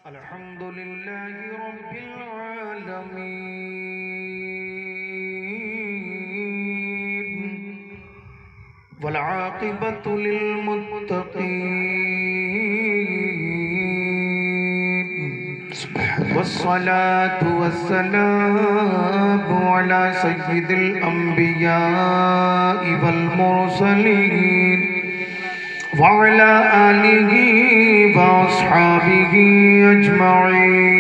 الحمد لله رب العالمين والعاقبة للمتقين والصلاة والسلام على سيد الأنبياء والمرسلين وعلى آله وأصحابه أجمعين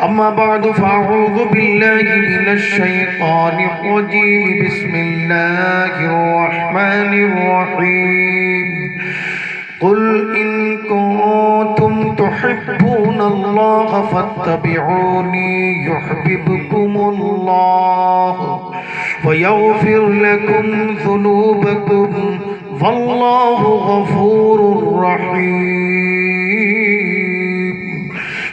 أما بعد فأعوذ بالله من الشيطان الرجيم بسم الله الرحمن الرحيم قل إن كنتم تحبون الله فاتبعوني يحببكم الله ويغفر لكم ذنوبكم والله غفور رحيم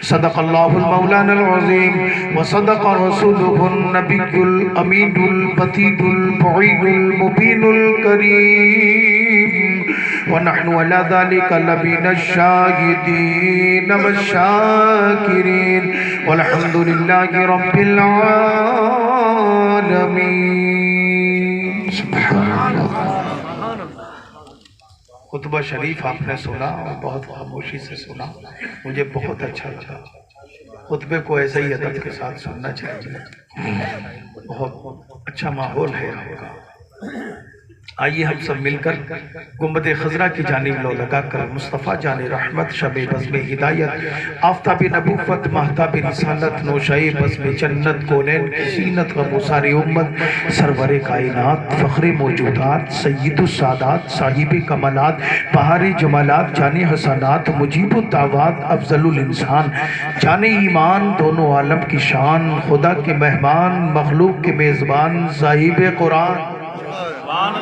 صدق الله المولانا العظيم وصدق رسوله النبي الأمين البتيد البعيد المبين الكريم ونحن على ذلك لمن الشاهدين والشاكرين والحمد لله رب العالمين سبحان اللہ۔ خطبہ شریف آپ نے سنا اور بہت خاموشی سے سنا، مجھے بہت اچھا لگا۔ خطبے کو ایسے ہی ادب کے ساتھ سننا چاہیے، بہت اچھا ماحول ہے یہاں کا۔ آئیے ہم سب مل کر گنبد خضرا کی جانب لو لگا کر مصطفیٰ جان رحمت شب بزم ہدایت آفتاب نبوت مہتاب رسالت نوشائے بزم جنت کونین کی زینت و مساری امت سرور کائنات فخر موجودات سید السادات صاحب کمالات بہار جمالات جان حسنات مجیب الدعوات افضل الانسان جان ایمان دونوں عالم کی شان خدا کے مہمان مخلوق کے میزبان صاحب قرآن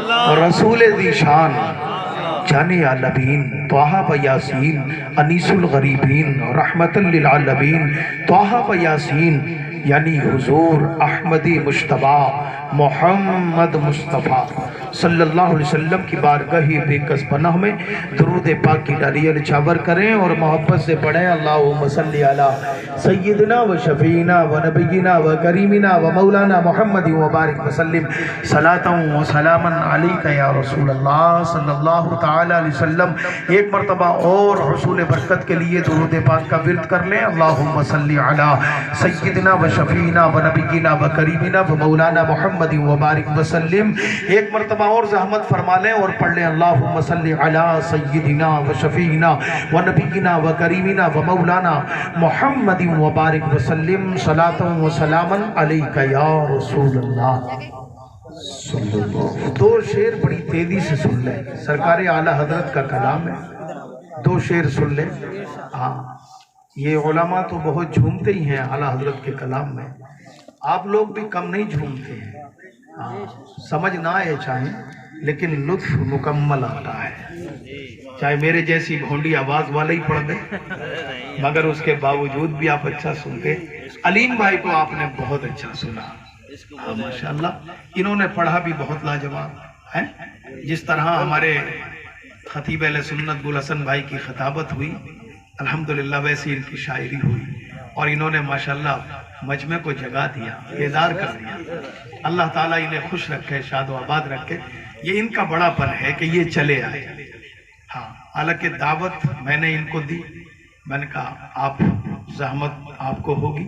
اور رسول ذی شان جان عالمین طٰہ و یاسین انیس الغریبین رحمت للعالمین طٰہ و یاسین یعنی حضور احمد مجتبیٰ محمد مصطفیٰ صلی اللہ علیہ وسلم کی بارگاہ بے کس پناہ میں درود پاک کی ڈالیاں نچھاور کریں اور محبت سے پڑھیں اللہم صلی علی سیدنا و شفینا و نبینا و کریمنا و مولانا محمد و بارک وسلم صلاۃ و سلاما علیک یا رسول اللہ صلی اللہ تعالی علیہ وسلم۔ ایک مرتبہ اور حصول برکت کے لیے درود پاک کا ورد کر لیں اللہم صلی علی سیدنا و شفینا و نبینا و کریمنا و مولانا محمد و بارک وسلم۔ ایک مرتبہ اور زحمت فرما لیں اور پڑھ لیں اللہم صلی علی سیدنا و شفینا و نبینا و کریمنا و مولانا محمد و بارک وسلم صلاۃ و سلاما علیک یا رسول اللہ۔ دو شعر بڑی تیزی سے سن لیں، سرکار اعلیٰ حضرت کا کلام ہے، دو شعر سن لیں۔ ہاں یہ علماء تو بہت جھومتے ہی ہیں اعلیٰ حضرت کے کلام میں، آپ لوگ بھی کم نہیں جھومتے ہیں۔ سمجھ نہ آئے چاہیں لیکن لطف مکمل آتا ہے، چاہے میرے جیسی بھونڈی آواز والے ہی پڑھ دیں مگر اس کے باوجود بھی آپ اچھا سنتے۔ علیم بھائی کو آپ نے بہت اچھا سنا، ماشاءاللہ انہوں نے پڑھا بھی بہت لاجواب ہے۔ جس طرح ہمارے خطیب اہل سنت گلحسن بھائی کی خطابت ہوئی الحمدللہ ویسی ان کی شاعری ہوئی اور انہوں نے ماشاءاللہ مجمع کو جگا دیا، بیدار کر دیا۔ اللہ تعالیٰ انہیں خوش رکھے، شاد و آباد رکھے۔ یہ ان کا بڑا پن ہے کہ یہ چلے آئے۔ ہاں حالانکہ دعوت میں نے ان کو دی، میں نے کہا آپ زحمت آپ کو ہوگی،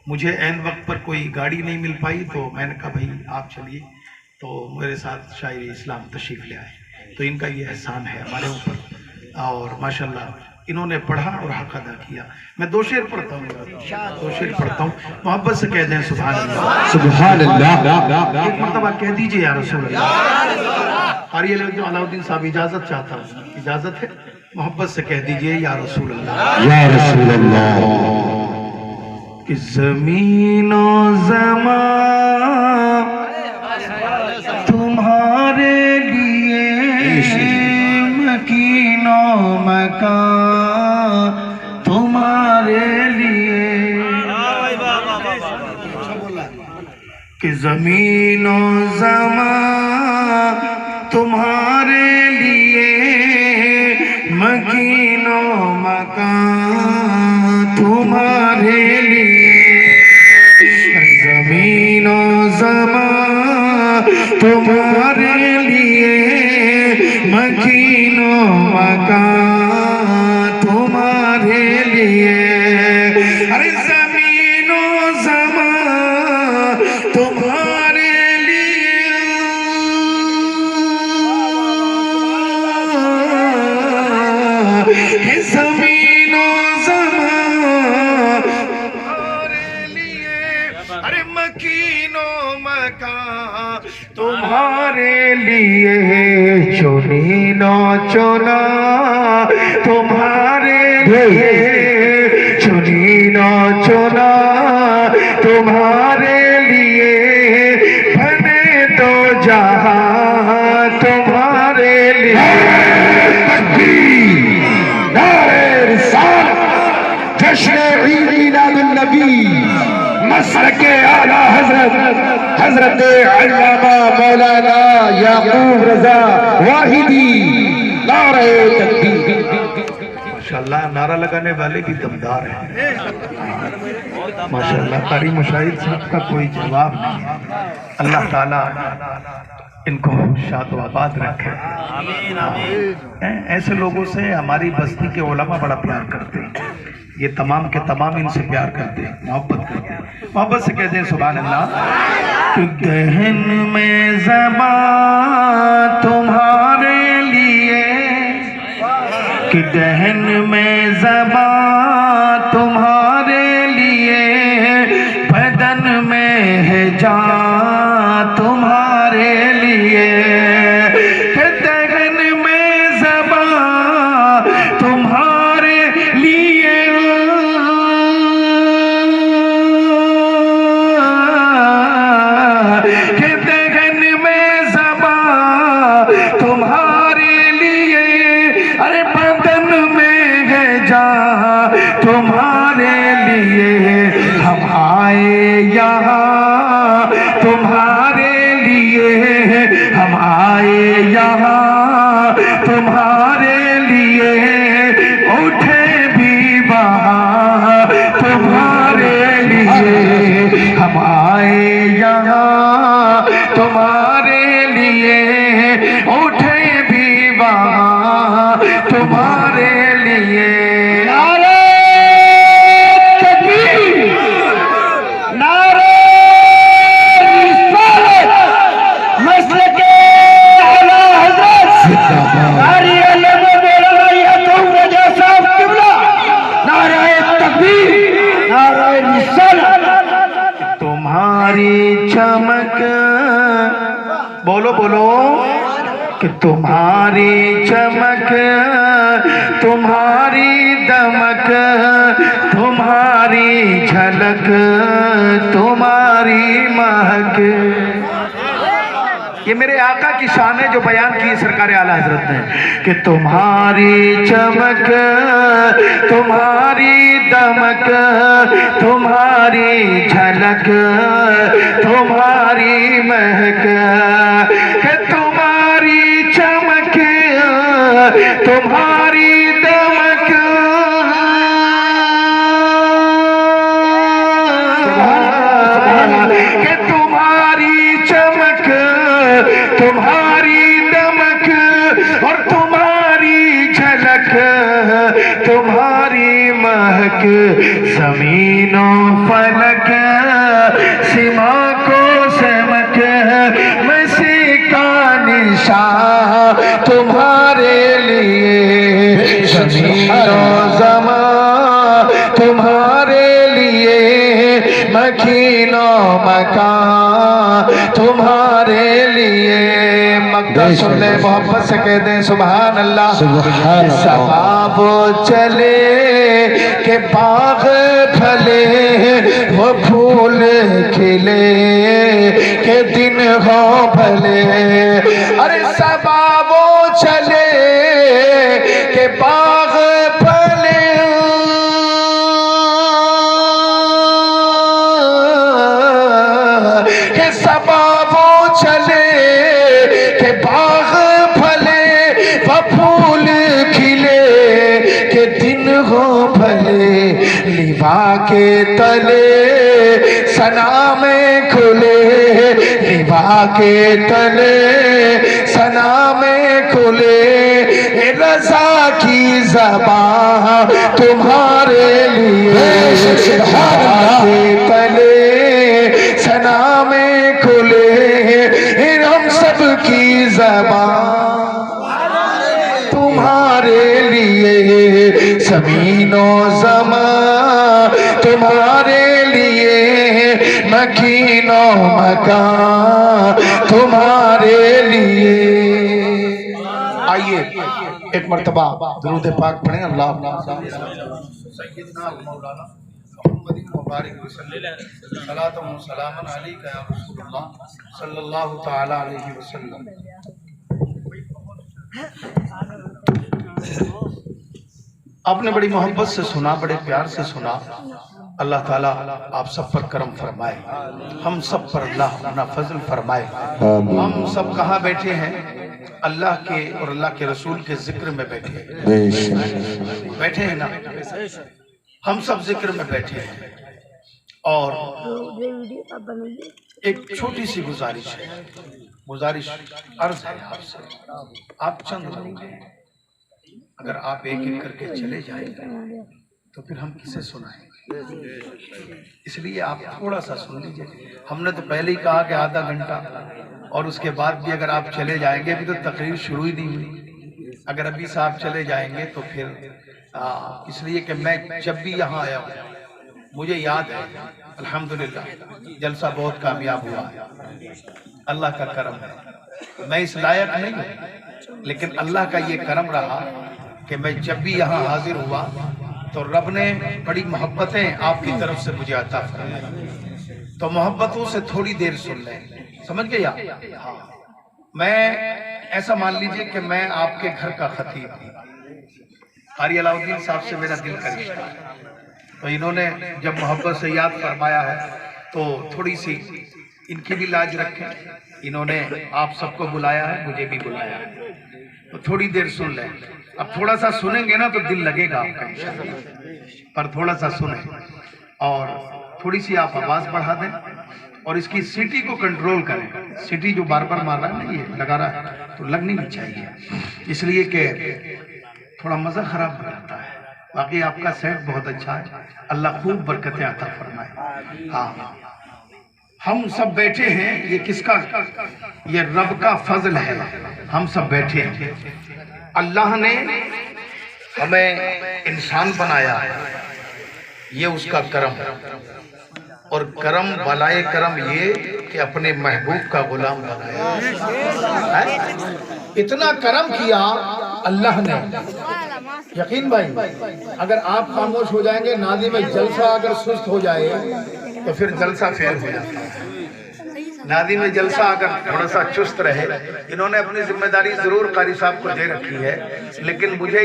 مجھے عین وقت پر کوئی گاڑی نہیں مل پائی تو میں نے کہا بھائی آپ چلیے، تو میرے ساتھ شاعر اسلام تشریف لے آئے، تو ان کا یہ احسان ہے ہمارے اوپر اور ماشاءاللہ انہوں نے پڑھا اور حق ادا کیا۔ میں دو شعر پڑھتا ہوں، محبت سے کہہ دیں سبحان اللہ سبحان اللہ۔ ایک مرتبہ کہہ دیجئے یا رسول اللہ۔ قاری علاء الدین صاحب اجازت چاہتا ہوں، اجازت ہے؟ محبت سے کہہ دیجئے یا رسول اللہ یا رسول اللہ۔ کہ زمین و زمان تمہارے لیے مکین و مکان تمہارے لیے کہ زمین و زمان تمہارے لیے مکین و مکان تمہارے لیے، زمین و زمان تمہارے لیے، مکین و مکان تمہارے لیے، ارے زمین و زمان تمہارے لیے، زمین و زمان تمہارے لیے، ارے مکین و مکان تمہارے لیے، چنین و چنا تمہارے لیے، چنین و چنا تمہارے لیے، بنے دو جہاں تمہارے لیے، جشن عید میلاد النبی مسلک اعلی حضرت علامہ مولانا یعقوب رضا واحدی، نعرہ تکبیر۔ ماشاءاللہ نعرہ لگانے والے بھی دمدار ہیں، ماشاءاللہ قاری مشاہد صاحب کا کوئی جواب نہیں ہے، اللہ تعالیٰ ان کو شاد و آباد رکھے۔ ایسے لوگوں سے ہماری بستی کے علماء بڑا پیار کرتے ہیں، یہ تمام کے تمام ان سے پیار کرتے ہیں، محبت کرتے ہیں، محبت سے کہتے ہیں سبحان اللہ۔ تو دہن میں زبان تمہارے لیے، کہ دہن میں زبان تمہارے لیے، بدن میں ہے جان تمہارے لیے، کہ دہن میں زبان تمہارے لیے، کہ دہن میں زبان تمہارے لیے، ارے بدن میں ہے جان تمہارے لیے، ہم آئے یہاں تمہارے لیے، ہم آئے یہاں تمہارے لیے، اٹھے بھی وہاں تمہارے لیے، ہم آئے یہاں تمہارے لیے، اٹھے بھی وہاں تمہارے لیے۔ نعرہ تکبیر، نعرہ رسالت، مسلک اعلی حضرت قاری علامہ مولانا یعقوب رضا صاحب قبلہ، نعرہ تکبیر، نعرہ رسالت۔ تمہاری چمک، بولو بولو، کہ تمہاری چمک، تمہاری دمک، تمہاری جھلک، تمہاری مہک، یہ میرے آقا کی شان ہے جو بیان کی سرکار اعلی حضرت نے، کہ تمہاری چمک، تمہاری دمک، تمہاری جھلک، تمہاری مہک، کہ تمہاری چمک، تمہاری دمک، کہ تمہاری چمک، تمہاری دمک، اور تمہاری جھلک، تمہاری مہک، زمین و فلک سما کو سمک، مسیح کا نشان تمہارے لیے، زمین و زمان تمہارے لیے، مکین و مکان تمہارے لیے۔ مقدس سن لے، محبت سے کہہ دیں سبحان اللہ۔ سباب چلے کہ باغ پھلے، وہ پھول کھلے کہ دن ہو بھلے، ارے سباب چلے کہ باغ پھلے، کہ سباب چلے کہ باغ پھلے، وہ پھول کھلے دن ہو بھلے لیوا کے تلے ثنا میں کھلے، لیوا کے تلے ثنا میں کھلے، رضا کی زبان تمہارے لیے، لیوا کے تلے ثنا میں کھلے، ہم سب کی زبان تمہارے لیے، زمین و زمان تمہارے لیے، مکین و مکان تمہارے لیے۔ آئیے ایک مرتبہ درود پاک پڑھیں، اللہ سیدنا مولانا محمد مبارک وسلم صلاۃ و سلام علیک یا رسول اللہ صلی اللہ تعالی علیہ وسلم۔ آپ نے بڑی محبت سے سنا، بڑے پیار سے سنا۔ اللہ تعالیٰ آپ سب پر کرم فرمائے، ہم سب پر اللہ اپنا فضل فرمائے۔ ہم سب کہاں بیٹھے ہیں؟ اللہ کے اور اللہ کے رسول کے ذکر میں بیٹھے ہیں نا، ہم سب ذکر میں بیٹھے ہیں۔ اور ایک چھوٹی سی گزارش ہے، عرض ہے آپ سے، آپ چند لوگ ہیں، اگر آپ ایک ایک کر کے چلے جائیں گے تو پھر ہم کسے سنائیں گے؟ اس لیے آپ تھوڑا سا سن لیجئے۔ ہم نے تو پہلے ہی کہا کہ آدھا گھنٹہ، اور اس کے بعد بھی اگر آپ چلے جائیں گے، ابھی تو تقریر شروع ہی نہیں ہوئی، اگر ابھی سے آپ چلے جائیں گے تو پھر اس لیے کہ میں جب بھی یہاں آیا ہوں مجھے یاد ہے الحمدللہ جلسہ بہت کامیاب ہوا ہے، اللہ کا کرم ہے۔ میں اس لائق نہیں ہوں، لیکن اللہ کا یہ کرم رہا کہ میں جب بھی یہاں حاضر ہوا تو رب نے بڑی محبتیں آپ کی طرف سے مجھے عطا فرمائی۔ تو محبتوں سے تھوڑی دیر سن لیں، سمجھ گئے؟ ہاں، میں ایسا مان لیجئے کہ میں آپ کے گھر کا خطیب ہوں، قاری علاؤالدین صاحب سے میرا دل کا رشتہ ہے، تو انہوں نے جب محبت سے یاد فرمایا ہے تو تھوڑی سی ان کی بھی لاج رکھیں۔ انہوں نے آپ سب کو بلایا ہے، مجھے بھی بلایا ہے، تو تھوڑی دیر سن لیں۔ اب تھوڑا سا سنیں گے نا تو دل لگے گا آپ کا انشاءاللہ، پر تھوڑا سا سنیں اور تھوڑی سی آپ آواز بڑھا دیں اور اس کی سیٹی کو کنٹرول کریں۔ سیٹی جو بار بار مار رہا ہے نا، یہ لگا رہا ہے تو لگنی نہیں چاہیے، اس لیے کہ تھوڑا مزہ خراب ہو جاتا ہے۔ باقی آپ کا سیٹ بہت اچھا ہے، اللہ خوب برکتیں عطا فرمائے۔ ہاں، ہم سب بیٹھے ہیں، یہ کس کا؟ یہ رب کا فضل ہے، ہم سب بیٹھے ہیں۔ اللہ نے ہمیں انسان بنایا ہے، یہ اس کا کرم ہے، اور کرم بالائے کرم یہ کہ اپنے محبوب کا غلام بنایا۔ اتنا کرم کیا اللہ نے، یقین بھائی اگر آپ خاموش ہو جائیں گے، ناظم جلسہ اگر سست ہو جائے تو پھر جلسہ فیل ہو جاتا ہے۔ ناظم جلسہ اگر تھوڑا سا چست رہے، انہوں نے اپنی ذمہ داری ضرور قاری صاحب کو دے رکھی ہے، لیکن مجھے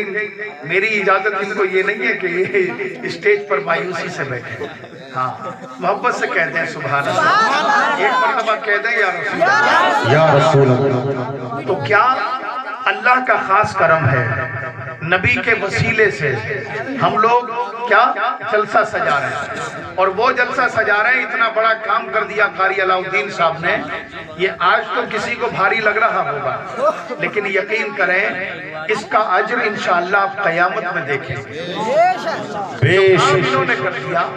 میری اجازت ان کو یہ نہیں ہے کہ یہ اسٹیج پر مایوسی سے بیٹھے۔ ہاں، محبت سے کہتے ہیں سبحان اللہ، ایک مرتبہ کہہ دیں یا رسول اللہ۔ تو کیا اللہ کا خاص کرم ہے، نبی کے وسیلے سے ہم لوگ کیا جلسہ سجا رہے ہیں، اور وہ جلسہ سجا رہے ہیں۔ اتنا بڑا کام کر دیا قاری علاؤالدین صاحب نے، یہ آج تو کسی کو بھاری لگ رہا ہوگا، لیکن یقین کریں اس کا اجر انشاءاللہ آپ قیامت میں دیکھیں گے۔ انہوں نے کر دیا،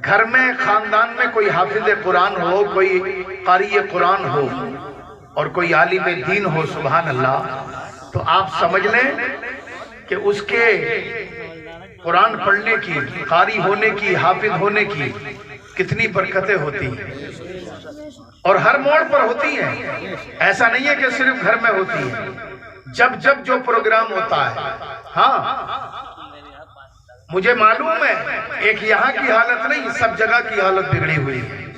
گھر میں خاندان میں کوئی حافظ قرآن ہو، کوئی قاری قرآن ہو اور کوئی عالم دین ہو، سبحان اللہ، تو آپ سمجھ لیں کہ اس کے قرآن پڑھنے کی، قاری ہونے کی، حافظ ہونے کی کتنی برکتیں ہوتی ہیں، اور ہر موڑ پر ہوتی ہیں۔ ایسا نہیں ہے کہ صرف گھر میں ہوتی ہیں، جب جب جو پروگرام ہوتا ہے۔ ہاں، مجھے معلوم ہے ایک یہاں کی حالت نہیں، سب جگہ کی حالت بگڑی ہوئی ہے۔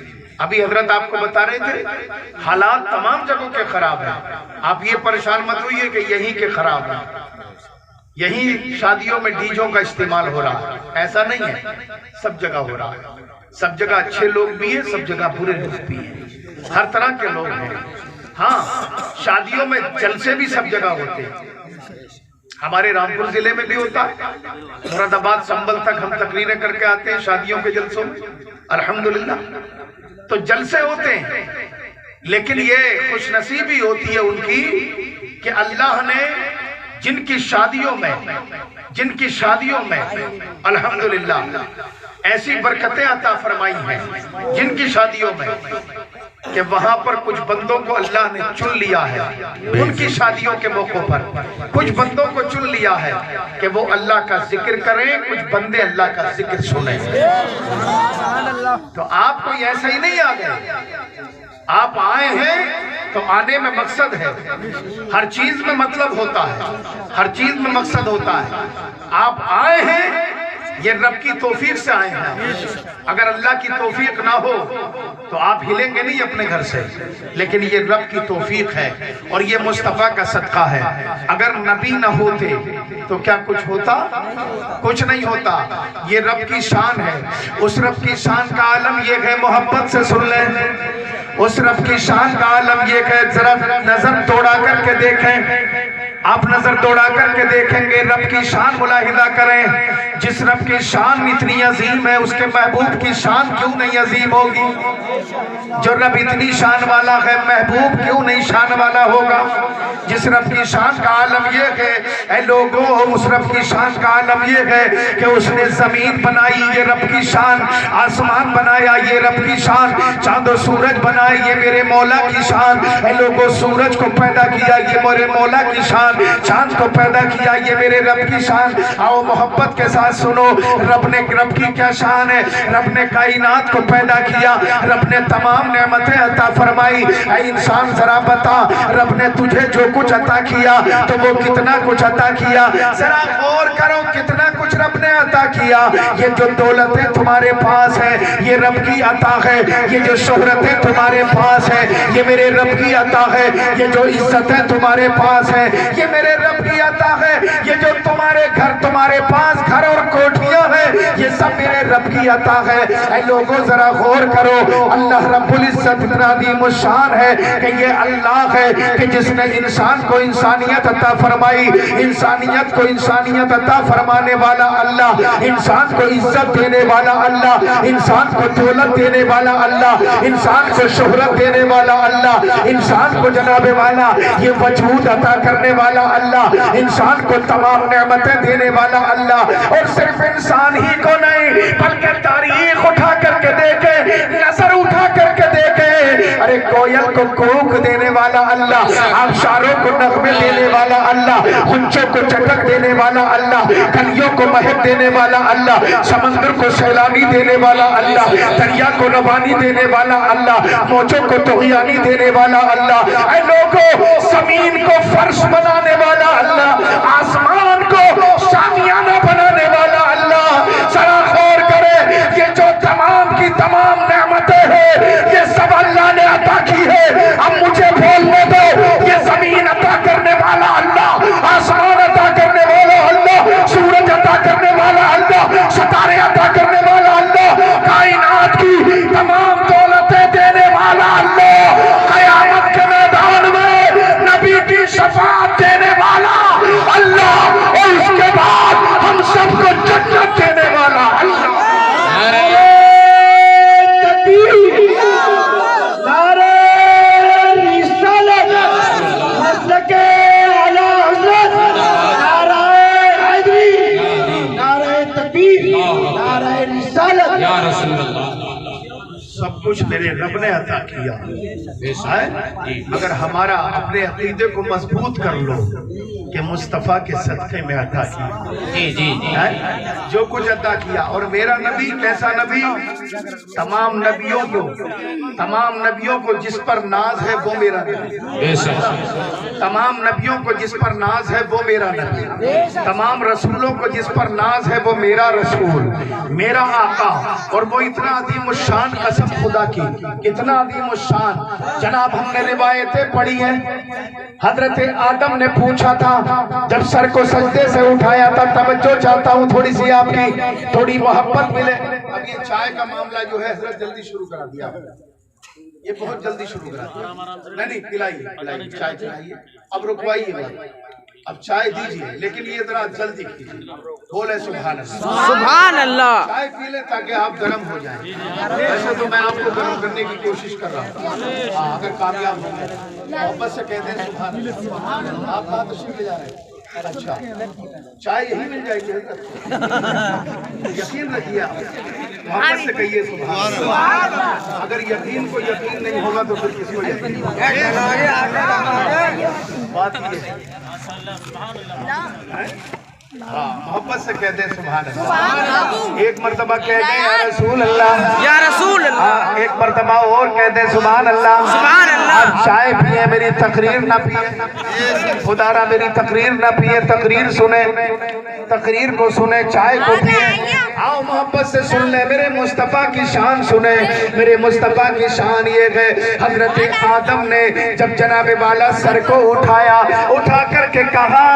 ابھی حضرت آپ کو بتا رہے تھے حالات تمام جگہوں کے خراب ہیں، آپ یہ پریشان مت ہوئیے کہ یہی کے خراب ہیں، یہی شادیوں میں ڈیجوں کا استعمال ہو رہا ہے، ایسا نہیں ہے، سب جگہ ہو رہا ہے۔ سب جگہ اچھے لوگ بھی ہیں، سب جگہ برے لوگ بھی ہیں، ہر طرح کے لوگ ہیں۔ ہاں، شادیوں میں جلسے بھی سب جگہ ہوتے ہیں، ہمارے رامپور ضلع میں بھی ہوتا ہے، مراد آباد سنبل تک ہم تقریریں کر کے آتے ہیں شادیوں کے جلسوں میں، الحمدللہ تو جلسے ہوتے ہیں، لیکن یہ خوش نصیبی ہوتی ہے ان کی کہ اللہ نے جن کی شادیوں میں الحمدللہ ایسی برکتیں عطا فرمائی ہیں جن کی شادیوں میں کہ وہاں پر کچھ بندوں کو اللہ نے چن لیا ہے، ان کی شادیوں کے موقع پر کچھ بندوں کو چن لیا ہے کہ وہ اللہ کا ذکر کریں، کچھ بندے اللہ کا ذکر سنیں۔ تو آپ کوئی ایسا ہی نہیں آ گئے، آپ آئے ہیں تو آنے میں مقصد ہے، ہر چیز میں مطلب ہوتا ہے، ہر چیز میں مقصد ہوتا ہے۔ آپ آئے ہیں یہ رب کی توفیق سے آئے ہیں، اگر اللہ کی توفیق نہ ہو تو آپ ہلیں گے نہیں اپنے گھر سے، لیکن یہ رب کی توفیق ہے اور یہ مصطفیٰ کا صدقہ ہے۔ اگر نبی نہ ہوتے تو کیا کچھ ہوتا؟ کچھ نہیں ہوتا۔ یہ رب کی شان ہے، اس رب کی شان کا عالم یہ ہے، محبت سے سن لیں، اس رب کی شان کا عالم یہ ہے، ذرا نظر دوڑا کر کے دیکھیں، آپ نظر دوڑا کر کے دیکھیں گے، رب کی شان ملاحظہ کریں، جس رب کی شان اتنی عظیم ہے اس کے محبوب کی شان کیوں نہیں عظیم ہوگی؟ جو رب اتنی شان والا ہے محبوب کیوں نہیں شان والا ہوگا؟ جس رب کی شان کا عالم یہ ہے، اے لوگوں اس رب کی شان کا عالم یہ ہے کہ اس نے زمین بنائی، یہ رب کی شان، آسمان بنایا یہ رب کی شان، چاند و سورج بنائے یہ میرے مولا کی شان، اے لوگوں سورج کو پیدا کیا یہ میرے مولا کی شان، چاند کو پیدا کیا یہ میرے رب کی شان۔ آؤ محبت کے ساتھ سنو، رب کی کیا شان ہے، رب نے کائنات کو پیدا کیا، رب نے تمام نعمتیں عطا فرمائی۔ اے انسان ذرا بتا رب نے تجھے جو کچھ عطا کیا تو وہ کتنا کچھ عطا کیا، ذرا غور کرو کتنا کچھ رب نے عطا کیا۔ یہ جو دولتیں تمہارے پاس ہیں یہ رب کی عطا ہے، یہ جو شہرتیں تمہارے پاس ہیں یہ میرے رب کی عطا ہے، یہ جو عزتیں تمہارے پاس ہیں یہ میرے رب کی عطا ہے، یہ جو تمہارے گھر تمہارے پاس گھر اور کوٹھیاں ہیں یہ سب میرے رب کی عطا ہے۔ اے لوگوں ذرا غور کرو، اللہ رب العزت اتنا عظیم الشان ہے کہ یہ اللہ ہے کہ جس نے انسان کو انسانیت عطا فرمائی، انسانیت کو انسانیت عطا فرمانے والا اللہ، انسان کو عزت دینے والا اللہ، انسان کو دولت دینے والا اللہ، انسان کو شہرت دینے والا اللہ، انسان کو جناب والا یہ وجود عطا کرنے والا اللہ، انسان کو تمام نعمتیں دینے والا اللہ، اور صرف انسان ہی کو نہیں بلکہ تاریخ اٹھا کر کے دیکھے، نظر اٹھا کر کے دیکھے، ارے کوئل کو کوک دینے والا اللہ، آبشاروں کو نغمے دینے والا اللہ، ہنچوں کو چٹک دینے والا اللہ، کلیوں کو مہک دینے والا اللہ، سمندر کو سیلانی دینے والا اللہ، دریا کو روانی دینے والا اللہ، موجوں کو طغیانی دینے والا اللہ، اے لوگوں زمین کو فرش بنانے والا اللہ، آسمان کو شامیانہ بنانے والا اللہ۔ ذرا غور کرے یہ جو تمام کی تمام نعمتیں ہیں یہ سب اللہ نے عطا کی ہے، اب مجھے بولنے دو، یہ زمین عطا کرنے والا اللہ، آسمان عطا کرنے والا اللہ، سورج عطا کرنے والا اللہ، ستارے عطا کرنے والا اللہ، کائنات کی تمام دولتیں دینے والا اللہ، قیامت کے میدان میں نبی کی شفاعت دینے والا اللہ، اور اس کے بعد ہم سب کو جنت دینے والا اللہ۔ سب کچھ میرے رب نے عطا کیا ہے، اگر ہمارا اپنے عقیدے کو مضبوط کر لو کہ مصطفیٰ کے صدقے میں عطا کیا جو کچھ عطا کیا۔ اور میرا نبی کیسا نبی؟ تمام نبیوں کو جس پر ناز ہے وہ میرا نبی، تمام نبیوں کو جس پر ناز ہے وہ میرا نبی، تمام رسولوں کو جس پر ناز ہے وہ میرا رسول، میرا آقا۔ اور وہ اتنا عظیم الشان، قسم خدا کی اتنا عظیم الشان، جناب ہم نے روایتیں پڑھی ہیں، حضرت آدم نے پوچھا تھا جب سر کو سجدے سے اٹھایا تھا، توجہ چاہتا ہوں تھوڑی سی آپ کی، تھوڑی محبت ملے۔ اب یہ چائے کا معاملہ جو ہے حضرت جلدی شروع کرا دیا، یہ بہت جلدی شروع کرا دیا، نہیں پلائیے چائے پلائیے، اب رکوائیے اب چائے دیجئے لیکن یہ ذرا جلدی کیجئے، بولے سبحان اللہ، سبحان اللہ. چائے پی لیں تاکہ آپ گرم ہو جائیں. ویسے تو میں آپ کو گرم کرنے کی کوشش کر رہا ہوں، ہاں اگر کامیاب ہو گئے محبت سے کہتے ہیں سبحان اللہ. آپ کہاں تشریف لے جا رہے ہیں؟ اچھا چائے یہی مل جائے گی، یقین رکھیے آپ محبت سے کہیے سبحان اللہ. اگر یقین کو یقین نہیں ہوگا تو پھر کس کو یقین بات یہ ہے. ہاں محبت سے کہتے ہیں سبحان اللہ. ایک مرتبہ کہتے ہیں یا رسول اللہ، یا رسول اللہ. ہاں ایک مرتبہ اور کہتے ہیں سبحان اللہ. سبحان اللہ. آپ چائے پیئے میری تقریر نہ پیئے، خدا را میری تقریر نہ پیئے، تقریر سنیں، تقریر کو سنیں، چائے کو پیئے. آؤ محبت سے سن لیں، میرے مصطفیٰ کی شان سنیں. میرے مصطفیٰ کی شان یہ ہے، حضرت آدم نے جب جناب والا سر کو اٹھایا، اٹھا کر کے کہا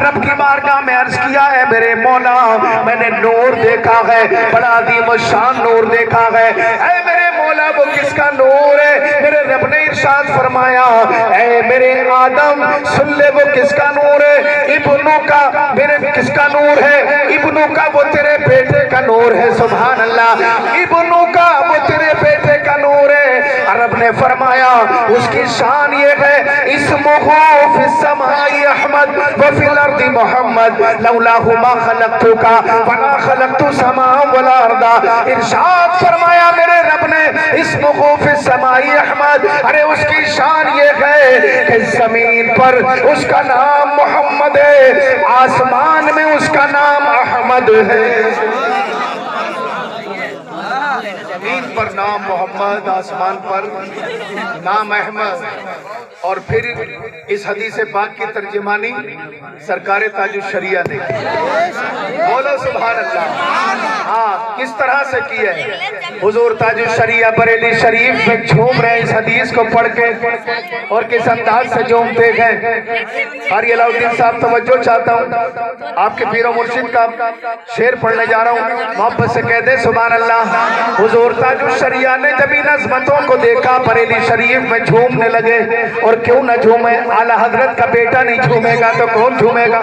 رب کی بارگاہ میں عرض کیا ہے میرے مولا میں نے نور دیکھا ہے، بڑا عظیم الشان نور دیکھا ہے. اے میرے مولا وہ کس کا نور ہے؟ میرے رب نے ارشاد فرمایا اے میرے آدم سن لے وہ کس کا نور ہے؟ ابنوں کا، میرے کس کا نور ہے؟ ابنوں کا، وہ تیرے بیٹے کا نور ہے. سبحان اللہ. ابنوں کا، وہ تیرے بیٹے کا نور ہے. عرب نے فرمایا اس کی شان یہ ہے اسمہ فی السماء احمد وفی الارض محمد لولاہ ما خلقتک ولا خلقت السماء والارض. ارشاد فرمایا میرے رب نے اسمہ فی السماء احمد، ارے اس کی شان یہ ہے کہ زمین پر اس کا نام محمد ہے، آسمان میں اس کا نام احمد ہے. زمین پر نام محمد، آسمان پر نام احمد. اور پھر اس حدیث پاک کی ترجمانی سرکار تاج الشریعہ نے، بولو سبحان اللہ. ہاں کس طرح سے کی ہے؟ حضور تاج الشریعہ بریلی شریف میں جھوم رہے اس حدیث کو پڑھ کے، اور کس انداز سے جھومتے گئے. قاری علاء الدین صاحب توجہ چاہتا ہوں، آپ کے پیر و مرشد کا شعر پڑھنے جا رہا ہوں، محبت سے کہہ دیں سبحان اللہ. حضور تاج الشریعہ نے جب ان عظمتوں کو دیکھا بریلی شریف میں جھومنے لگے. اور کیوں نہ جھومے؟ اعلیٰ حضرت کا بیٹا نہیں جھومے گا تو کون جھومے گا؟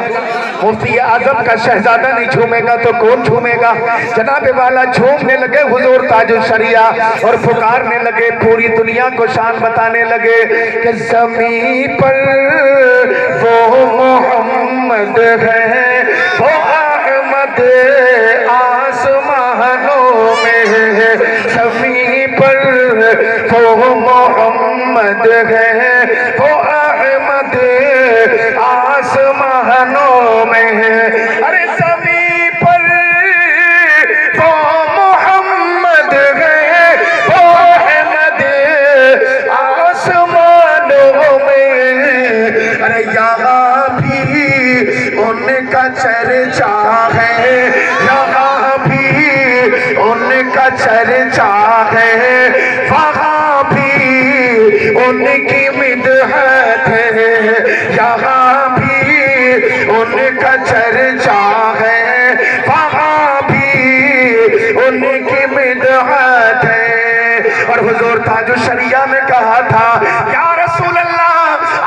مفتی اعظم کا شہزادہ نہیں جھومے گا تو کون جھومے گا؟ جناب والا جھومنے لگے حضور تاج الشریعہ اور پکارنے لگے، پوری دنیا کو شان بتانے لگے کہ زمین پر وہ محمد ہے، وہ احمد آسمانوں میں ہے. زمین پر وہ محمد ہے، وہ احمد آسمانوں میں ہے. ارے زمین پر وہ محمد ہے، وہ احمد آسمانوں میں. ارے یہاں بھی ان کا چرچا ہے، یہاں بھی ان کا چرچا ہے، وہاں بھی ان کی مدحت ہے، یہاں بھی ان کا چرچا ہے، وہاں بھی ان کی مدحت ہے. اور حضور تاج الشریعہ نے کہا تھا یا رسول اللہ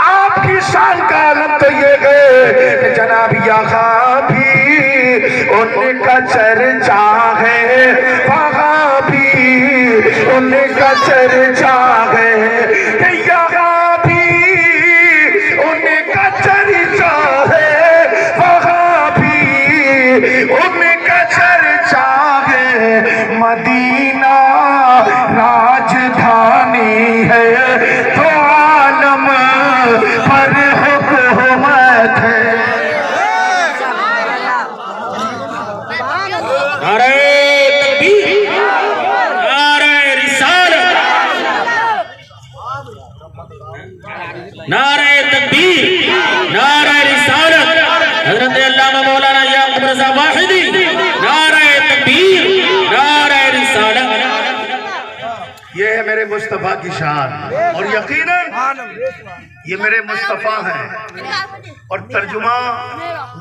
آپ کی شان کا عالم تو یہ ہے کہ جناب یہاں بھی ان کا چرچا ہے، وہاں بھی ان کا چرچا ہے، کہ یہاں بھی ان کا چرچا ہے، وہاں بھی ان کا چرچا ہے. مدینہ راجدھانی ہے تو عالم پر حکومت ہے. نعرہ تکبیر، نعرہ رسالت، نعرہ تکبیر، نعرہ رسالت. حضرت علامہ مولانا یعقوب رضا واحدی، نعرہ تکبیر، نعرہ رسالت. یہ یہ ہے میرے مصطفیٰ کی شان، اور یقیناً یہ میرے مصطفیٰ ہیں، اور ترجمہ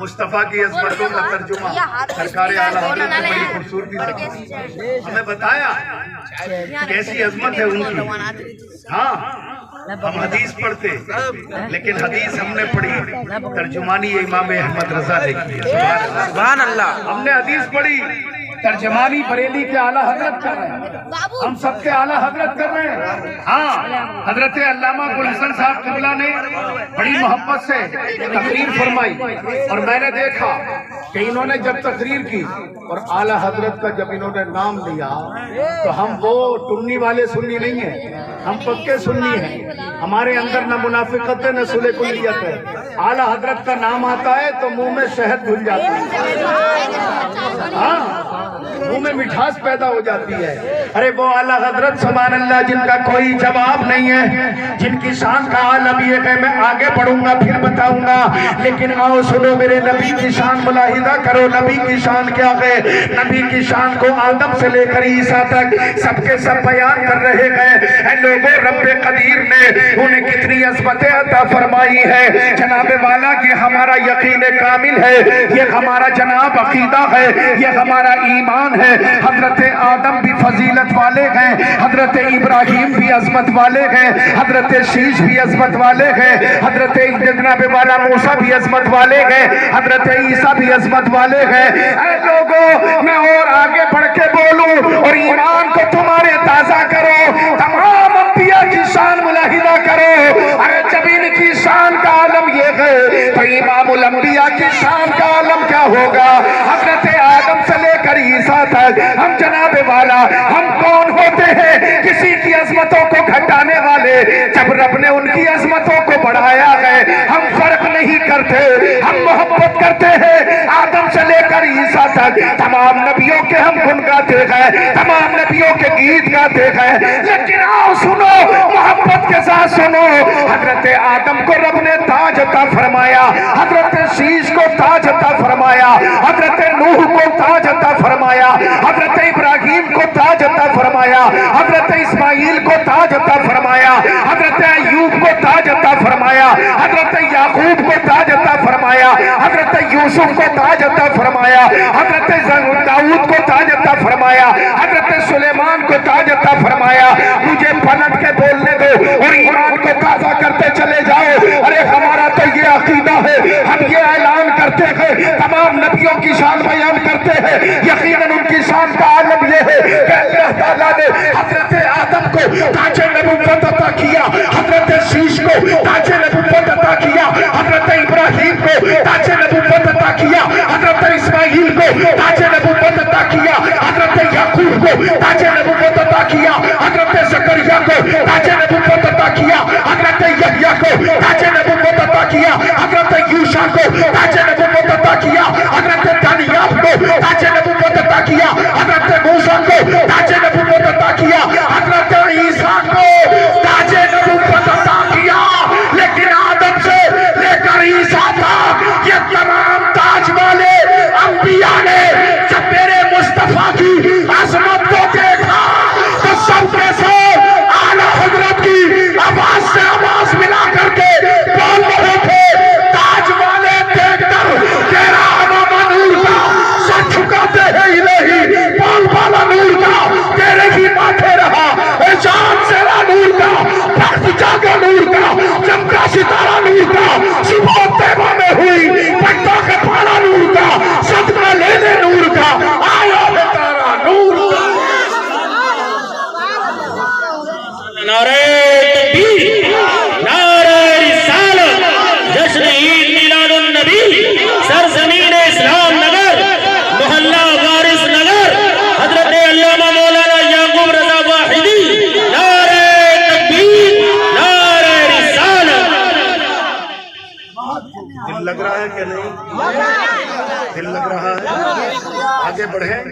مصطفیٰ کی عظمتوں کا ترجمہ سرکار اعلیٰ حضرت نے بڑی خوبصورتی سے ہمیں بتایا کیسی عظمت ہے ان کی۔ ہاں ہم حدیث پڑھتے لیکن حدیث ہم نے پڑھی ترجمانی امام احمد رضا نے کی ہے۔ سبحان اللہ۔ ہم نے حدیث پڑھی ترجمانی بریلی کے اعلیٰ حضرت کر رہے ہیں، ہم سب کے اعلیٰ حضرت کر رہے ہیں۔ ہاں حضرت علامہ گل حسن صاحب قبلہ نے بڑی محبت سے تقریر فرمائی، اور میں نے دیکھا کہ انہوں نے جب تقریر کی اور اعلیٰ حضرت کا جب انہوں نے نام لیا تو ہم وہ ٹنی والے سنی نہیں ہیں، ہم پکے سنی ہیں، ہمارے اندر نہ منافقت ہے نہ صلح کلیت ہے۔ اعلیٰ حضرت کا نام آتا ہے تو منہ میں شہد گھل جاتا ہے، ہاں منہ میں مٹھاس پیدا ہو جاتی ہے۔ ارے وہ اعلیٰ حضرت سبحان اللہ جن کا کوئی جواب نہیں ہے، جن کی شان کا عالم یہ ہے، میں آگے بڑھوں گا پھر بتاؤں گا، لیکن آؤ سنو میرے نبی کی شان ملاحظہ کرو۔ نبی کی شان کیا ہے؟ نبی کی شان کو آدم سے لے کر عیسیٰ تک سب کے سب بیان کر رہے ہیں۔ اے لوگوں، رب قدیر نے انہیں کتنی عظمتیں عطا فرمائی ہے جناب والا، یہ ہمارا یقین کامل ہے، یہ ہمارا جناب عقیدہ ہے، یہ ہمارا ایمان ہے۔ حضرت آدم بھی فضیلت والے ہیں، حضرت ابراہیم بھی عظمت والے ہیں، حضرت شیش بھی عظمت والے ہیں، حضرت جناب والا موسیٰ بھی عظمت والے ہیں، حضرت عیسیٰ بھی عظمت والے ہیں۔ اے لوگوں، میں اور آگے بڑھ کے بولوں اور ایمان کو تمہارے تازہ کرو، تمام انبیاء کی شان ملاحظہ کرو۔ ارے جب ان کی شان کا عالم یہ ہے تو امام الانبیاء کی شان کا عالم کیا ہوگا؟ حضرت آدم سے لے کر عیسیٰ تک ہم جناب والا ہم کون ہوتے ہیں کسی کی عظمتوں کو گھٹانے والے؟ جب رب نے ان کی عظمتوں کو بڑھایا ہے ہم فرق نہیں کرتے، ہم محبت کرتے ہیں۔ آدم سے لے کر عیسیٰ تک تمام نبیوں کے ہم گن گاتے ہیں، تمام نبیوں کے گیت گاتے ہیں، لیکن آؤ سنو محبت کے ساتھ سنو۔ حضرت آدم کو رب نے تاج عطا فرمایا، حضرت شیش کو تاج عطا فرمایا، حضرت نوح کو تاج عطا فرمایا، حضرت ابراہیم کو تاج عطا فرمایا، حضرت اسماعیل کو تاج عطا فرمایا، حضرت ایوب کو تاج عطا فرمایا، حضرت یعقوب کو تاج عطا فرمایا، حضرت یوسف کو تاج عطا فرمایا، حضرت داؤد کو تاج عطا فرمایا، حضرت سلیمان کو تاج عطا فرمایا۔ مجھے پلٹ کے بولنے دو اور ایمان کو تازہ کرتے چلے جاؤ۔ ارے ہمارا تو یہ عقیدہ ہے، ہم یہ اعلان کرتے ہیں، تمام نبیوں کی شان بیان کرتے ہیں، یقیناً ان کی شان کا عالم یہ ہے کہ اللہ تعالیٰ نے حضرت آدم کو تاج نبوت عطا کیا، حضرت شیش کو تاج نبوت عطا کیا، حضرت ابراہیم کو تاج نبوت عطا کیا، حضرت اسماعیل کو تاج نبوت عطا کیا، حضرت یعقوب کو تاج نبوت عطا کیا، حضرت زکریا کو تاج نبوت عطا کیا، حضرت یحییٰ کو تاج نبوت عطا کیا، حضرت یوشع کو تاج نبوت عطا کیا، حضرت دانیال کو تاج نبوت عطا کیا، حضرت موسیٰ کو تاج نبوت عطا کیا، حضرت عیسیٰ کو تاج نبوت عطا کیا، لیکن آدم سے لے کر عیسیٰ تک یہ تمام تاج والے انبیاء نے جب میرے مصطفیٰ کی عظمت کو دیکھا تو سب کے ساتھ اعلیٰ حضرت کی آواز سے آواز ملا کر کے بول رہے تھے، تاج والے دیکھ کر تیرا امامہ نور کا سر جھکاتے ہیں الہی، بول بالا نور کا تیرے ہی ماتھے رہا، جان سیرا نور کا، بخت جاگا نور کا، چمکا ستارہ نور کا، صبح طیبہ میں ہوئی پٹا کے پھاڑا نور کا، صدقہ لینے نور کا، آیا ہے تارا نور کا۔ نعرہ تکبیر، نعرہ رسالت، جشن عید میلاد النبی، سرزمین اسلام نگر، محلہ وارث نگر، حضرت علامہ مولانا یعقوب رضا واحدی، نعرہ تکبیر، نعرہ رسالت۔ دل لگ رہا ہے کہ نہیں؟ دل لگ رہا ہے؟ آگے بڑھیں،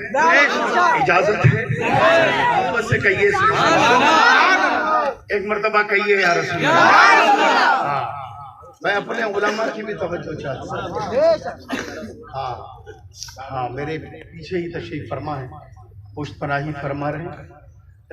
اجازت ہے؟ محبت سے کہیے سبحان اللہ، ایک مرتبہ کہیے یا رسول اللہ۔ ہاں میں اپنے علماء کی بھی توجہ چاہتا ہوں۔ ہاں میرے پیچھے ہی تشریف فرما ہے، پشت پناہی فرما رہے ہیں۔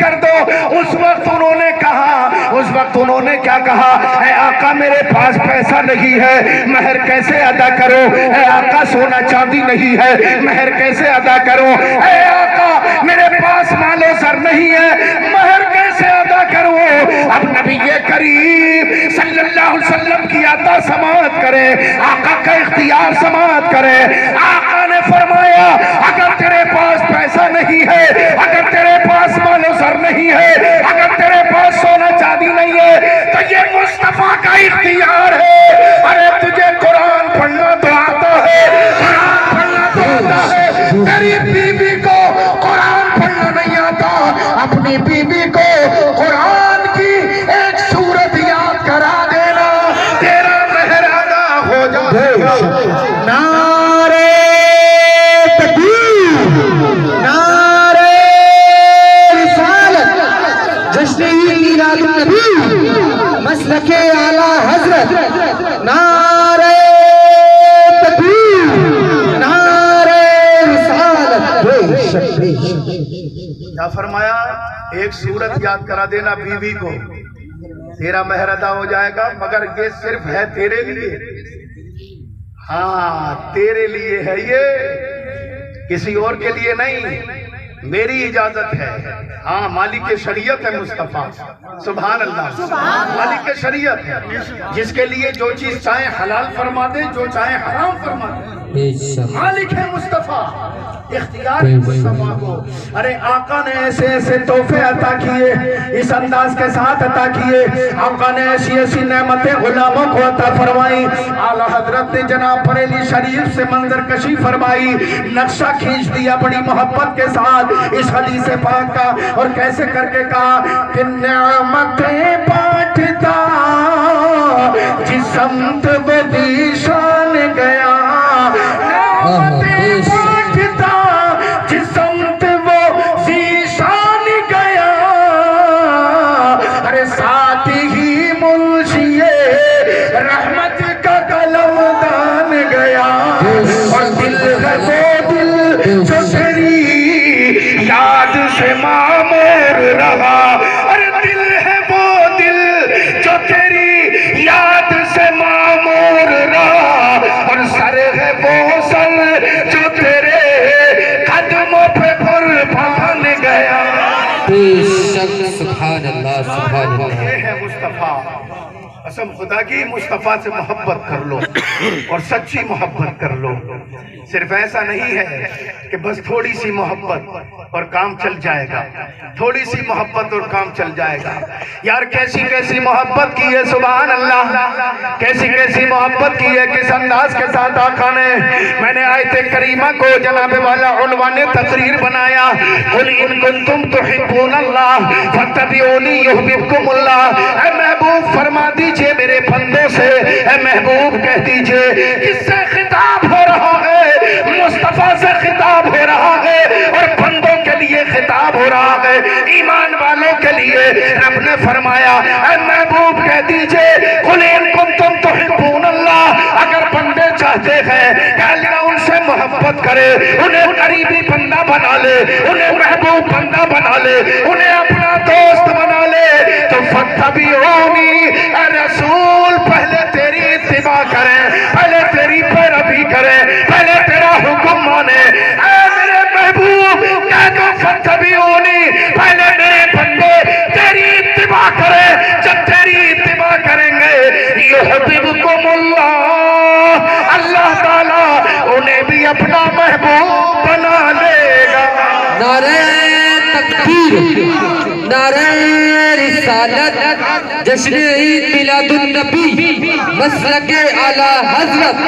کر دو. اس وقت انہوں نے کہا, اس وقت انہوں نے کیا کہا, اے آقا میرے پاس پیسہ نہیں ہے, مہر کیسے ادا کرو؟ اے آقا سونا چاندی نہیں ہے, مہر کیسے ادا کرو؟ اے آقا میرے پاس مال و زر نہیں ہے, مہر کیسے ادا کرو؟ اب نبی کریم صلی اللہ علیہ وسلم کی عطا سماعت کرے, آقا کا اختیار سماعت کرے. آقا نے فرمایا اگر تیرے پاس پیسہ نہیں ہے, اگر تیرے پاس مال و زر نہیں ہے, اگر تیرے پاس سونا چاندی نہیں ہے, تو یہ مصطفیٰ کا اختیار ہے. ارے تجھے قرآن پڑھنا تو آتا ہے, قرآن پڑھنا تو آتا ہے, تیری بیوی کو قرآن پڑھنا نہیں آتا. اپنی بیوی کو قرآن کی ایک سورت یاد کرا دینا, تیرا مہر ادا ہو جائے گا. نعرہ تکبیر, نعرہ رسالت, جشن عید میلاد النبی, مسلک اعلی حضرت. نعرہ تکبیر, نعرہ رسالت. کیا فرمایا؟ ایک سورت یاد کرا دینا بیوی کو, تیرا مہر ادا ہو جائے گا. مگر یہ صرف ہے تیرے لیے, ہاں تیرے لیے ہے یہ, کسی اور کے لیے نہیں. میری اجازت ہے, ہاں مالک شریعت ہے مصطفیٰ, سبحان اللہ, مالک شریعت ہے, جس کے لیے جو چیز چاہے حلال فرما دے, جو چاہے حرام فرما دے. مالک ہے مصطفیٰ, اختیار ہے مصطفیٰ کو. ارے آقا نے ایسے ایسے تحفے عطا کیے, اس انداز کے ساتھ عطا کیے. آقا نے ایسی ایسی نعمتیں غلاموں کو عطا فرمائی. اعلیٰ حضرت نے جناب بریلی شریف سے منظر کشی فرمائی, نقشہ کھینچ دیا بڑی محبت کے ساتھ اس حدیث پاک کا, اور کیسے کر کے کہا کہ نعمتیں بانٹتا جس سمت بدیشان گیا, نعمتیں بانٹتا جس سمت وہ ذیشان گیا. ارے ساتھ ہی منشی رحمت کا قلم دان گیا, اور دل ہے وہ دل جو تیری یاد سے معمور رہا. ارے دل ہے وہ دل جو تیری یاد سے معمور رہا, اور سر ہے وہ سر جو تیرے قدموں پہ قربان گیا. سبحان اللہ, سبحان اللہ. یہ ہے مصطفیٰ. قسم خدا کی مصطفیٰ سے محبت کر لو اور سچی محبت کر لو. صرف ایسا نہیں ہے کہ بس تھوڑی سی محبت اور کام چل جائے گا, تھوڑی سی محبت اور کام چل جائے گا. یار کیسی کیسی محبت کی ہے, سبحان اللہ, کیسی کیسی محبت کی ہے, کس انداز کے ساتھ آقا نے. میں نے آیت کریمہ کو جناب والا عنوان تقریر بنایا, قل ان کنتم تحبون اللہ فاتبعونی یحببکم اللہ. اے محبوب فرما دیجئے میرے بندوں سے, اے محبوب کہہ دیجئے, کس سے خطاب ہو رہا ہے؟ مصطفیٰ سے خطاب ہو رہا ہے, اور بندوں کے لیے خطاب ہو رہا ہے, ایمان والوں کے لیے. رب نے فرمایا اے محبوب کہہ دیجئے قل ان کنتم تحبون اللہ, اگر بندے چاہتے ہیں کہ اللہ ان سے محبت کرے, انہیں قریبی بندہ بنا لے, انہیں محبوب بندہ بنا لے, انہیں اپنا دوست بنا لے, تو فاتبعونی, اے رسول پہلے تیری اتباع کریں, پہلے تیری پیروی کریں, پہلے تیرا حکم مانے. اے میرے محبوب کہہ دو فاتبعونی, پہلے میرے بندے تیری اتباع کریں. جب تیری اتباع کریں گے یحببکم اللہ, اللہ تعالیٰ انہیں بھی اپنا محبوب بنا لے گا. نعرہ تکبیر, نعرہ رسالت, جشن عید میلاد النبی, مسلک اعلی حضرت.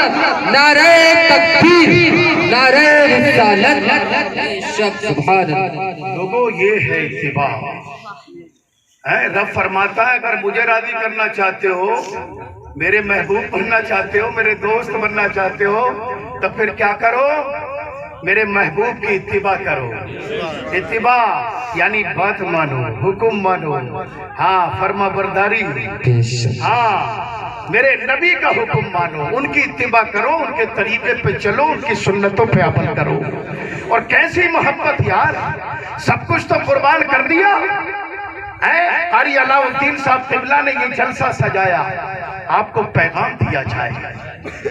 نعرہ تکبیر, نعرہ رسالت. سبحان اللہ. لوگوں یہ ہے اتباع. رب فرماتا ہے اگر مجھے راضی کرنا چاہتے ہو, میرے محبوب بننا چاہتے ہو, میرے دوست بننا چاہتے ہو, تو پھر کیا کرو؟ میرے محبوب کی اتباع کرو. اتباع یعنی بات مانو, حکم مانو, ہاں فرما برداری, ہاں میرے نبی کا حکم مانو، ان کی اتباع کرو، ان کے طریقے پہ چلو، ان کی سنتوں پہ عمل کرو۔ اور کیسی محبت یار، سب کچھ تو قربان کر دیا۔ قاری علاء الدین صاحب قبلہ نے یہ جلسہ سجایا، آپ کو پیغام دیا جائے،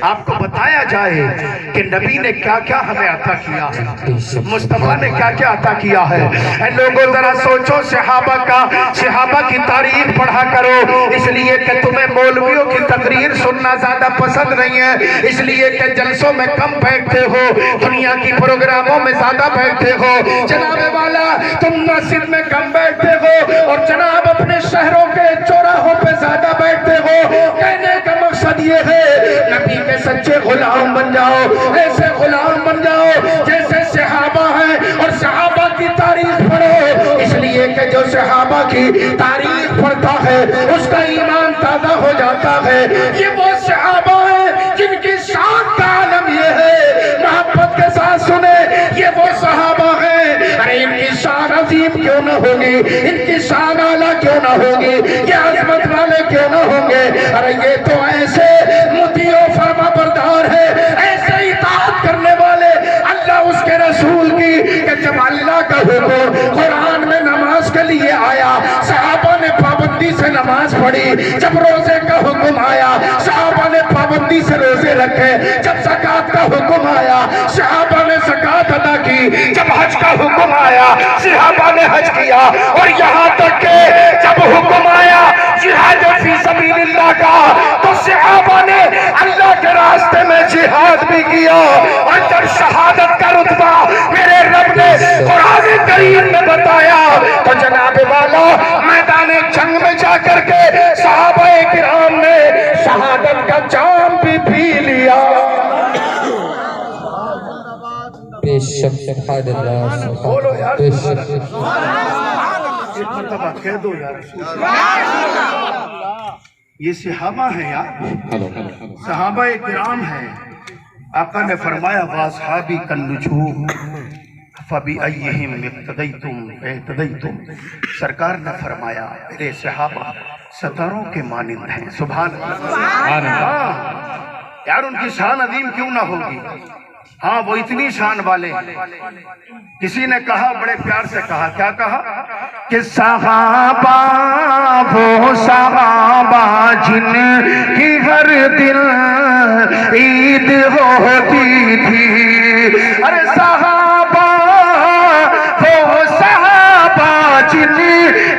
آپ کو بتایا جائے کہ نبی نے کیا کیا ہمیں عطا کیا ہے، مصطفیٰ نے کیا کیا عطا کیا ہے۔ اے لوگوں ذرا سوچو، صحابہ کی تاریخ پڑھا کرو، اس لیے کہ تمہیں مولویوں کی تقریر سننا زیادہ پسند نہیں ہے، اس لیے کہ جلسوں میں کم بیٹھتے ہو، دنیا کی پروگراموں میں زیادہ بیٹھتے ہو۔ جناب والا تم مسجد میں کم بیٹھتے ہو اور جناب اپنے شہروں کے چوراہوں پہ زیادہ بیٹھتے ہو۔ کہنے کا مقصد یہ ہے نبی کے سچے غلام بن جاؤ، ایسے غلام بن جاؤ جیسے صحابہ ہیں، اور صحابہ کی تاریخ پڑھو، اس لیے کہ جو صحابہ کی تاریخ پڑھتا ہے اس کا ایمان تازہ ہو جاتا ہے۔ یہ وہ صحابہ ہیں جن کی شان کا عالم یہ ہے، محبت کے ساتھ سنے، یہ وہ صحابہ ہیں، ارے ان کی شان عظیم کیوں نہ ہوگی، ان کی شان اعلیٰ کیوں نہ ہوگی، یہ عظمت والے کیوں نہ ہوں گے؟ ارے یہ تو ایسے مطیع و فرما بردار ہے، ایسے اطاعت کرنے والے اللہ اس کے رسول کی، کہ جب اللہ کا حکم قرآن میں نماز کے لیے آیا صحابہ نے پابندی سے نماز پڑھی، جب روزے کا حکم آیا صحابہ نے پابندی سے روزے رکھے، جب زکوٰۃ کا حکم آیا صحابہ نے زکوٰۃ ادا کی، جب حج کا حکم آیا صحابہ نے حج کیا، اور یہاں تک کہ جب حکم آیا جہاد فی سبیل اللہ کا تو صحابہ نے اللہ کے راستے میں جہاد بھی کیا، اور جب شہادت کا رتبہ میرے رب نے قرآن کریم میں بتایا تو جناب والا میدان جنگ میں جا کر کے صحابہ کرام نے شہادت کا جام بھی پی لیا۔ بے شک سبحان اللہ، بولو یار بے شک ایک مرتبہ کہہ دو یار، یہ صحابہ ہیں یار، صحابہ کرام ہیں۔ آقا نے فرمایا وَأَصْحَابِي كَالنُّجُومِ فَبِأَيِّهِمْ اقْتَدَيْتُمْ اهْتَدَيْتُمْ۔ سرکار نے فرمایا میرے صحابہ ستاروں کے مانند ہیں۔ سبحان اللہ۔ یار ان کی شان عظیم کیوں نہ ہوگی؟ ہاں وہ اتنی شان والے۔ کسی نے کہا، بڑے پیار سے کہا، کیا کہا کہ صحابہ وہ صحابہ جن کی ہر دل عید ہوتی تھی، ارے صحابہ وہ صحابہ جن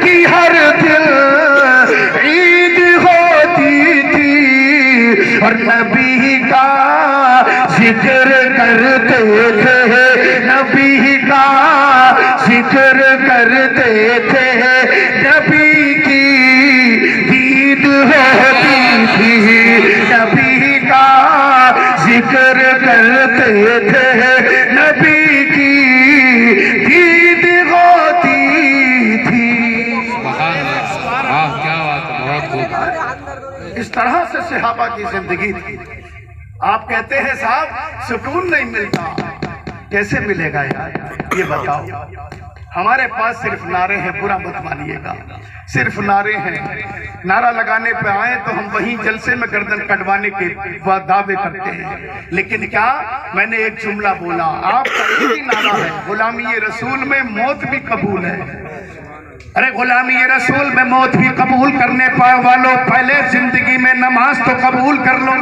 کی ہر دل عید ہوتی تھی، اور نبی کا ذکر کرتے تھے، نبی کا ذکر کرتے تھے، نبی کی دید ہوتی تھی، نبی کا ذکر کرتے تھے، نبی کی دید ہوتی تھی۔ اس طرح سے صحابہ کی زندگی تھی۔ آپ کہتے ہیں صاحب سکون نہیں ملتا، کیسے ملے گا یار یہ بتاؤ؟ ہمارے پاس صرف نعرے ہیں، برا مت مانیے گا، صرف نعرے ہیں، نعرہ لگانے پہ آئے تو ہم وہیں جلسے میں گردن کٹوانے کے دعوے کرتے ہیں، لیکن کیا میں نے ایک جملہ بولا، آپ کا ایک ہی نعرہ ہے، غلامی رسول میں موت بھی قبول ہے۔ ارے غلامی رسول میں موت بھی قبول کرنے والوں، پہلے زندگی میں نماز تو قبول کر لو،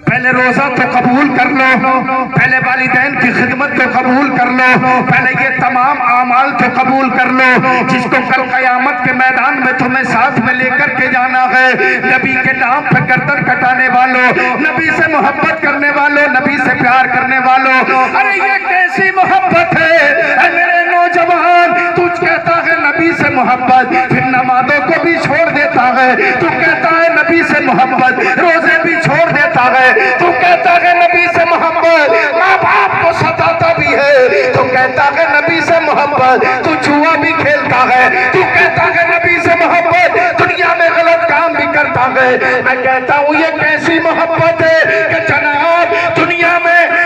پہلے روزہ تو قبول کر لو، پہلے والدین کی خدمت تو قبول کر لو، پہلے یہ تمام اعمال تو قبول کر لو جس کو کل قیامت کے میدان میں تمہیں ساتھ میں لے کر کے جانا ہے۔ نبی کے نام پہ گردن کٹانے والوں، نبی سے محبت کرنے والوں، نبی سے پیار کرنے والوں، ارے یہ کیسی محبت ہے اے میرے نوجوان؟ تو کہتا ہے نبی سے محبت، پھر نمازوں کو بھی چھوڑ دیتا ہے، تو کہتا ہے نبی سے محبت، روزے بھی چھوڑ دیتا ہے، تو کہتا ہے نبی سے محبت، ماں باپ کو ستاتا بھی ہے، تو کہتا ہے نبی سے محبت، تو جوا بھی کھیلتا ہے، تو کہتا ہے نبی سے محبت، دنیا میں غلط کام بھی کرتا ہے۔ میں کہتا ہوں یہ کیسی محبت ہے کہ جناب دنیا میں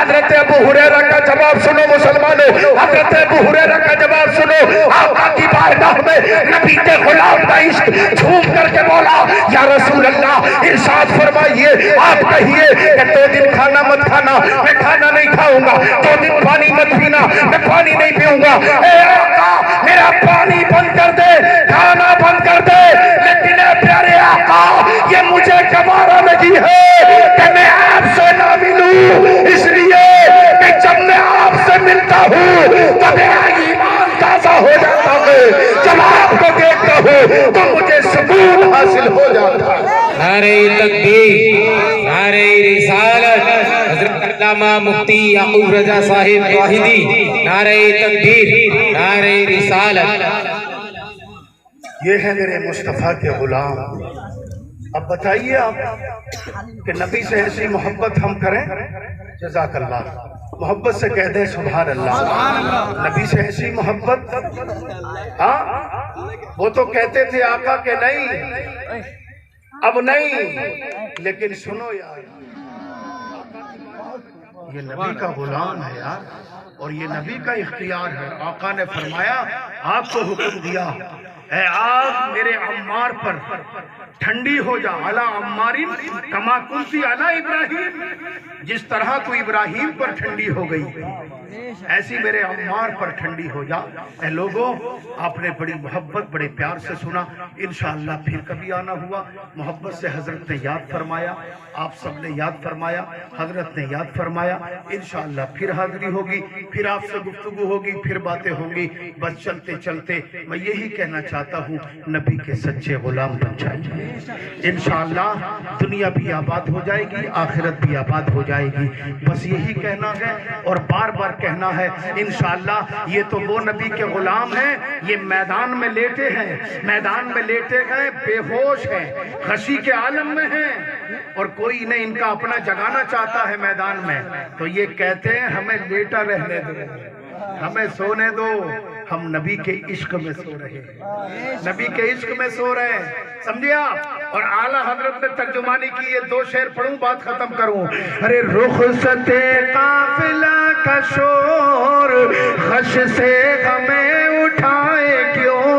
حضرت ابو ہریرہ کا جواب سنو مسلمانوں, حضرت ابو ہریرہ کا جواب سنو. آقا کی بارگاہ میں نبی کے غلام کا عشق جھوم کر کے بولا, یا رسول اللہ ارشاد فرمائیے, آپ کہیے کہ 2 دن کھانا مت کھانا, میں کھانا نہیں کھاؤں گا. 2 دن پانی مت پینا, میں پانی نہیں پیوں گا. اے آقا میرا پانی بند کر دے, کھانا بند کر دے, لیکن اے پیارے آقا یہ مجھے گوارا نہیں ہے کہ میں آپ سے نہ ملوں, اس لیے کہ جب میں آپ سے ملتا ہوں تو میرا ایمان تازہ ہو جاتا ہے, جب آپ کو دیکھتا ہوں تو مجھے سکون حاصل ہو جاتا ہے. نعرہ تکبیر, نعرہ رسالت, حضرت علامہ مفتی یعقوب رضا صاحب واحدی, نعرہ تکبیر, نعرہ رسالت. یہ ہے میرے مصطفیٰ کے غلام. اب بتائیے آپ کہ نبی سے ایسی محبت ہم کریں, جزاک اللہ, محبت سے کہہ دیں سبحان اللہ. نبی سے ایسی محبت, ہاں وہ تو کہتے تھے آقا کہ نہیں, اب نہیں, لیکن سنو یار, یہ نبی کا غلام ہے یار, اور یہ نبی کا اختیار ہے. آقا نے فرمایا, آپ کو حکم دیا, اے آگ میرے عمار پر ٹھنڈی ہو جا, علی عمارین کما کنتی علی ابراہیم, جس طرح تو ابراہیم پر ٹھنڈی ہو گئی ایسی میرے عمار پر ٹھنڈی ہو جا. اے لوگوں, آپ نے بڑی محبت بڑے پیار سے سنا, انشاءاللہ پھر کبھی آنا ہوا. محبت سے حضرت نے یاد فرمایا, آپ سب نے یاد فرمایا, حضرت نے یاد فرمایا. انشاءاللہ پھر حاضری ہوگی, پھر آپ سے گفتگو ہوگی, پھر باتیں ہوں گی. بس چلتے چلتے میں یہی کہنا چاہتا ہوں, نبی کے سچے غلام بن جائیں. انشاءاللہ دنیا بھی آباد ہو جائے گی, آخرت بھی آباد ہو جائے گی. بس یہی کہنا ہے اور بار بار کہنا ہے. انشاءاللہ یہ تو وہ نبی کے غلام ہیں, یہ میدان میں لیٹے ہیں, میدان میں لیٹے ہیں, بے ہوش ہیں, غشی کے عالم میں ہیں, اور کوئی انہیں ان کا اپنا جگانا چاہتا ہے میدان میں, تو یہ کہتے ہیں ہمیں لیٹا رہنے دو, ہمیں سونے دو, ہم نبی کے عشق میں سو رہے ہیں, نبی کے عشق میں سو رہے ہیں. سمجھے آپ؟ اور اعلیٰ حضرت نے ترجمانی کی, یہ 2 شعر پڑھوں بات ختم کروں. ارے رخصت قافلہ کا شور خش سے غمیں اٹھائے کیوں,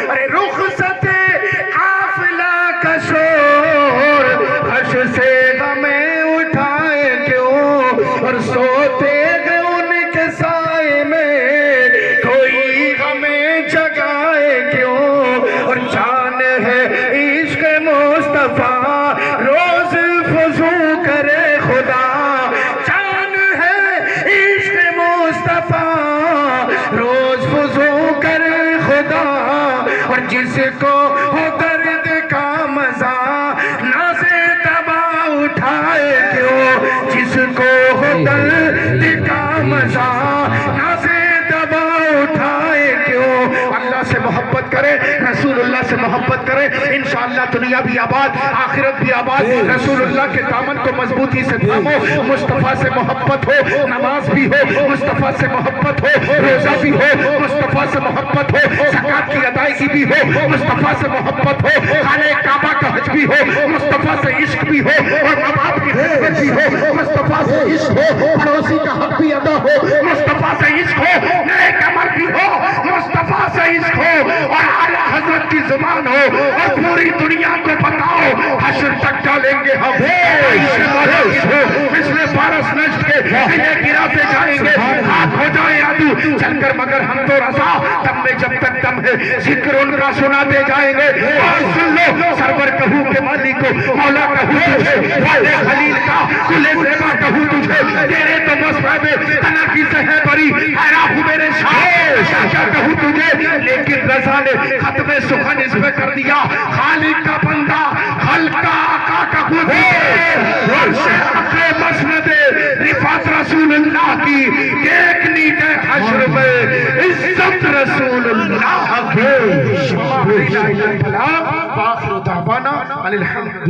ارے رخصت قافلہ کا شور خش سے غمیں اٹھائے کیوں, اور سوتے گئے ان کے سائے میں کوئی غمیں جگائے کیوں, اور جان ہے عشق مصطفیٰ روز فضو کرے خدا, جان ہے عشق مصطفیٰ روز فضو کرے خدا, اور جس کو ہو درد کا مزہ ناز دبا اٹھائے کیوں, جس کو ہو درد کا مزہ ناز دبا اٹھائے کیوں. اللہ سے محبت کرے, رسول اللہ سے محبت کرے, انشاءاللہ دنیا بھی آباد, آخرت بھی آباد. رسول اللہ کے دامن کو مضبوطی سے تھامو, مصطفیٰ سے محبت ہو, نماز بھی ہو, مصطفیٰ سے محبت ہو, روزہ بھی ہو, مصطفیٰ سے محبت ہو, زکوٰۃ کی ادائیگی بھی ہو, مصطفیٰ سے محبت ہو, خانہ کعبہ کا حج بھی ہو, مصطفیٰ سے عشق بھی ہو, اور ماں باپ کی خدمت بھی ہو, مصطفیٰ سے عشق ہو, پڑوسی کا حق بھی ادا ہو, مصطفیٰ سے عشق ہو, نیک عمل بھی ہو, مصطفیٰ سے عشق ہو, اور اعلیٰ حضرت کی زبان ہو, اور پوری دنیا کو بتاؤ حشر تک ڈالیں گے ہم پچھلے بارس نشت کے انہیں گراتے جائیں گے, ہاتھ ہو جائے عدو چل کر, مگر ہم تو رضا دم میں جب تک دم ہے, ذکر ان کا سناتے جائیں گے. اور سن لو, سرور کہوں کے مالک کو, مولا کہوں تجھے, والے خلیل کا کلے زیبا کہوں تجھے, تیرے تو مصحب تنقی سے ہے بری, حیران ہوں میرے شاہ کہوں تجھے, لیکن رضا نے ختم سخن اس پہ کر دیا, خالق کا بندہ خلق کا آقا کہوں تجھے, مسند رفعت رسول اللہ کی دیکھنی ہے حشر میں, عزت رسول اللہ کی. وآخر دعوانا الحمد